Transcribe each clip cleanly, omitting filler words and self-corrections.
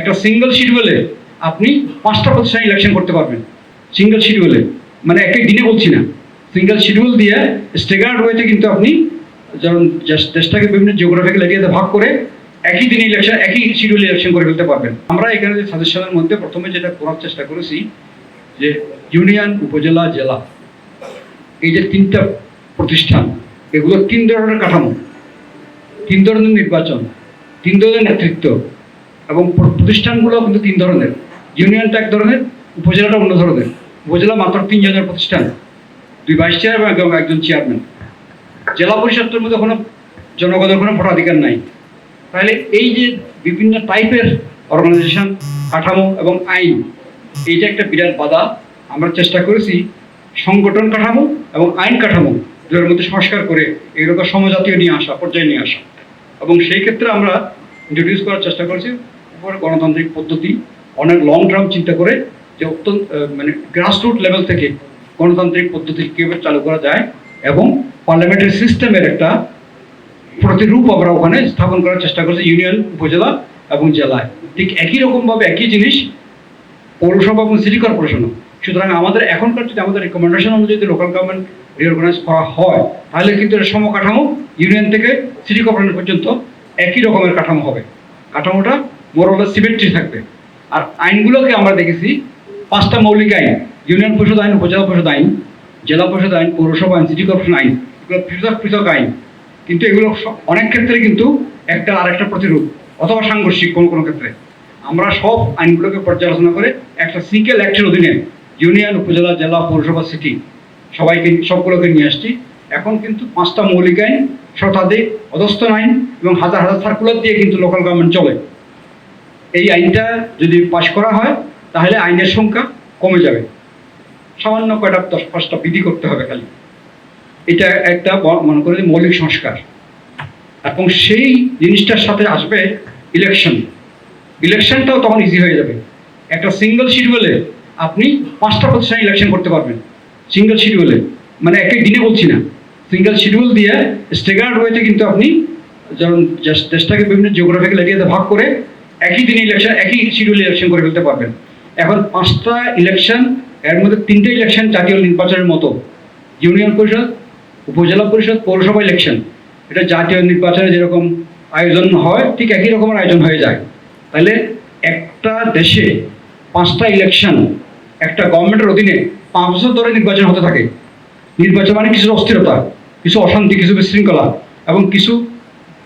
একটা সিঙ্গেল শিডিউলে আপনি 5টা প্রতিষ্ঠানে ইলেকশন করতে পারবেন। সিঙ্গেল শিডিউলে, মানে একই দিনে বলছি না, সিঙ্গেল শিডিউল দিয়ে স্টেগার্ড ওয়েতে কিন্তু আপনি যেমন দেশটাকে বিভিন্ন জিওগ্রাফিক্যাল এরিয়াতে ভাগ করে একই দিনে ইলেকশন, একই শিডিউলে ইলেকশন করে ফেলতে পারবেন। আমরা এখানে যে সাজেশনের মধ্যে প্রথমে যেটা করার চেষ্টা করেছি যে ইউনিয়ন, উপজেলা, জেলা, এই যে 3টা প্রতিষ্ঠান, এগুলো 3 ধরনের কাঠামো, 3 ধরনের নির্বাচন, 3 ধরনের নেতৃত্ব, এবং প্রতিষ্ঠানগুলো কিন্তু 3 ধরনের। ইউনিয়নটা এক ধরনের, উপজেলাটা অন্য ধরনের। উপজেলা মাত্র 3 জনের প্রতিষ্ঠান, 2 ভাইস চেয়ার এবং 1জন চেয়ারম্যান। জেলা পরিষদের মধ্যে কোনো জনগণের কোনো ভোটাধিকার নাই। তাহলে এই যে বিভিন্ন টাইপের অর্গানাইজেশন, কাঠামো এবং আইন, এইটা একটা বিরাট বাধা। আমরা চেষ্টা করেছি সংগঠন কাঠামো এবং আইন কাঠামো দুটোর মধ্যে সংস্কার করে এগুলোকে সমজাতীয় নিয়ে আসা, পর্যায়ে নিয়ে আসা। এবং সেই ক্ষেত্রে আমরা ইন্ট্রোডিউস করার চেষ্টা করেছি উপরে গণতান্ত্রিক পদ্ধতি, অনেক লং টার্ম চিন্তা করে যে অত্যন্ত মানে গ্রাসরুট লেভেল থেকে গণতান্ত্রিক পদ্ধতি কীভাবে চালু করা যায়, এবং পার্লামেন্টারি সিস্টেমের একটা প্রতিরূপ আমরা ওখানে স্থাপন করার চেষ্টা করেছি ইউনিয়ন, উপজেলা এবং জেলায়। ঠিক একই রকমভাবে একই জিনিস পৌরসভা এবং সিটি কর্পোরেশনও। সুতরাং আমাদের এখনকার যদি আমাদের রিকমেন্ডেশন অনুযায়ী লোকাল গভর্নমেন্ট রিঅর্গানাইজ করা হয়, তাহলে কিন্তু এটা সমকাঠামো ইউনিয়ন থেকে সিটি কর্পোরেশন পর্যন্ত একই রকমের কাঠামো হবে। কাঠামোটা মোরলে সিমেট্রি থাকবে। আর আইনগুলোকে আমরা দেখেছি 5টা মৌলিক আইন: ইউনিয়ন পরিষদ আইন, উপজেলা পরিষদ আইন, জেলা পরিষদ আইন, পৌরসভা আইন, সিটি কর্পোরেশন আইন। এগুলো পৃথক পৃথক আইন, কিন্তু এগুলো অনেক ক্ষেত্রে কিন্তু একটা আরেকটা প্রতিরূপ অথবা সাংঘর্ষিক কোনো কোনো ক্ষেত্রে। আমরা সব আইনগুলোকে পর্যালোচনা করে একটা সিঙ্গেল অ্যাক্টের অধীনে ইউনিয়ন, উপজেলা, জেলা, পৌরসভা, সিটি সবগুলোকে নিয়ে আসছি। এখন কিন্তু 5টা মৌলিক আইন, শতাধিক অধস্তন আইন এবং হাজার হাজার সার্কুলার দিয়ে কিন্তু লোকাল গভর্নমেন্ট চলে। এই আইনটা যদি পাশ করা হয় তাহলে আইনের সংখ্যা কমে যাবে। সামান্য কয়টা 10-5টা বিধি করতে হবে খালি। এটা একটা মনে করে মৌলিক সংস্কার। এবং সেই জিনিসটার সাথে আসবে ইলেকশন। ইলেকশনটাও তখন ইজি হয়ে যাবে। একটা সিঙ্গেল শিডিউলে আপনি 5টা প্রতিষ্ঠানে ইলেকশন করতে পারবেন। সিঙ্গেল শিডিউলে, মানে একই দিনে বলছি না, সিঙ্গেল শিডিউল দিয়ে স্টেগার্ড ওয়েতে কিন্তু আপনি যেমন দেশটাকে বিভিন্ন জিওগ্রাফিক্যাল এরিয়াতে ভাগ করে একই দিনে ইলেকশন, একই শিডিউলে ইলেকশন করে ফেলতে পারবেন। এখন 5টা ইলেকশন, এর মধ্যে 3টে ইলেকশন জাতীয় নির্বাচনের মতো। ইউনিয়ন পরিষদ, উপজেলা পরিষদ, পৌরসভা ইলেকশন, এটা জাতীয় নির্বাচনে যেরকম আয়োজন হয় ঠিক একই রকমের আয়োজন হয়ে যায়। তাহলে একটা দেশে 5টা ইলেকশন, একটা গভর্নমেন্টের অধীনে 5 বছর ধরে নির্বাচন হতে থাকে। নির্বাচন মানে কিছু অস্থিরতা, কিছু অশান্তি, কিছু বিশৃঙ্খলা, এবং কিছু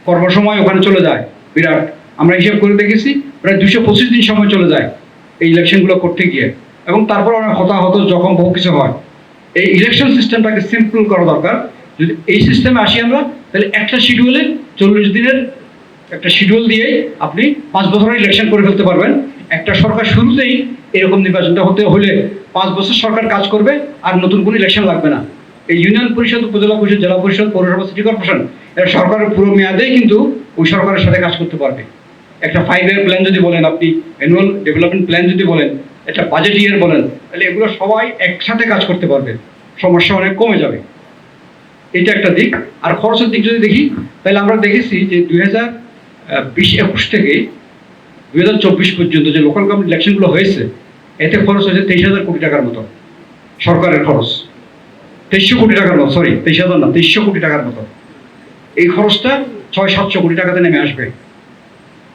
কর্মসময় ওখানে চলে যায় বিরাট। আমরা হিসাব করে দেখেছি প্রায় 225 দিন সময় চলে যায় এই ইলেকশনগুলো করতে গিয়ে, এবং তারপর অনেক হতাহত, জখম, বহু কিছু হয়। এই ইলেকশন সিস্টেমটাকে সিম্পল করা দরকার। যদি এই সিস্টেমে আসি আমরা, তাহলে একটা শিডিউলে 40 দিনের একটা শিডিউল দিয়েই আপনি 5 বছরের ইলেকশন করে ফেলতে পারবেন। একটা সরকার শুরুতেই এরকম নির্বাচনটা হতে হলে 5 বছর সরকার কাজ করবে, আর নতুন কোনো ইলেকশন লাগবে না। এই ইউনিয়ন পরিষদ, উপজেলা পরিষদ, জেলা পরিষদ, পৌরসভা, সিটি কর্পোরেশন, এরা সরকারের পুরো মেয়াদেই কিন্তু ওই সরকারের সাথে কাজ করতে পারবে। একটা 5-year প্ল্যান যদি বলেন, আপনি অ্যানুয়াল ডেভেলপমেন্ট প্ল্যান যদি বলেন, একটা বাজেট ইয়ার বলেন, তাহলে এগুলো সবাই একসাথে কাজ করতে পারবে, সমস্যা অনেক কমে যাবে। এটা একটা দিক। আর খরচের দিক যদি দেখি, তাহলে আমরা দেখেছি যে 2020-21 থেকে 2024 পর্যন্ত যে লোকাল গভর্নমেন্ট ইলেকশনগুলো হয়েছে, এতে খরচ হয়েছে 23,000 কোটি টাকার মতো। সরকারের খরচ 2300 কোটি টাকার মতো, সরি 23,000 না, 2300 কোটি টাকার মতো। এই খরচটা 600-700 কোটি টাকাতে নেমে আসবে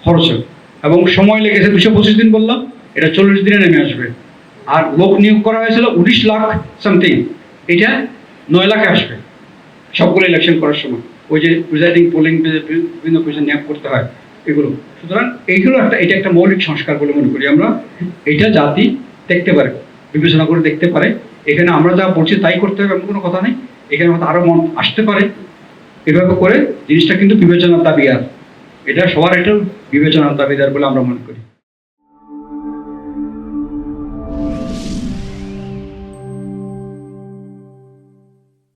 খরচ, এবং সময় লেগেছে 225 দিন বললাম, এটা 40 দিনে নেমে আসবে। আর লোক নিয়োগ করা হয়েছিল 19 লাখ সামথিং, এটা 9 লাখে আসবে সবগুলো ইলেকশন করার সময়। ওই যে প্রিজাইডিং, পোলিং, বিভিন্ন পজিশন নিয়োগ করতে হয় এগুলো। সুতরাং এইগুলো এটা একটা মৌলিক সংস্কার বলে মনে করি আমরা। এটা জাতি দেখতে পারে, বিবেচনা করে দেখতে পারে। এখানে আমরা যা বলছি তাই করতে হবে এমন কোনো কথা নেই। এখানে হয়তো আরও মন আসতে পারে। এভাবে করে জিনিসটা কিন্তু বিবেচনার দাবিদার। এটা সবার, এটা বিবেচনার দাবিদার বলে আমরা মনে করি।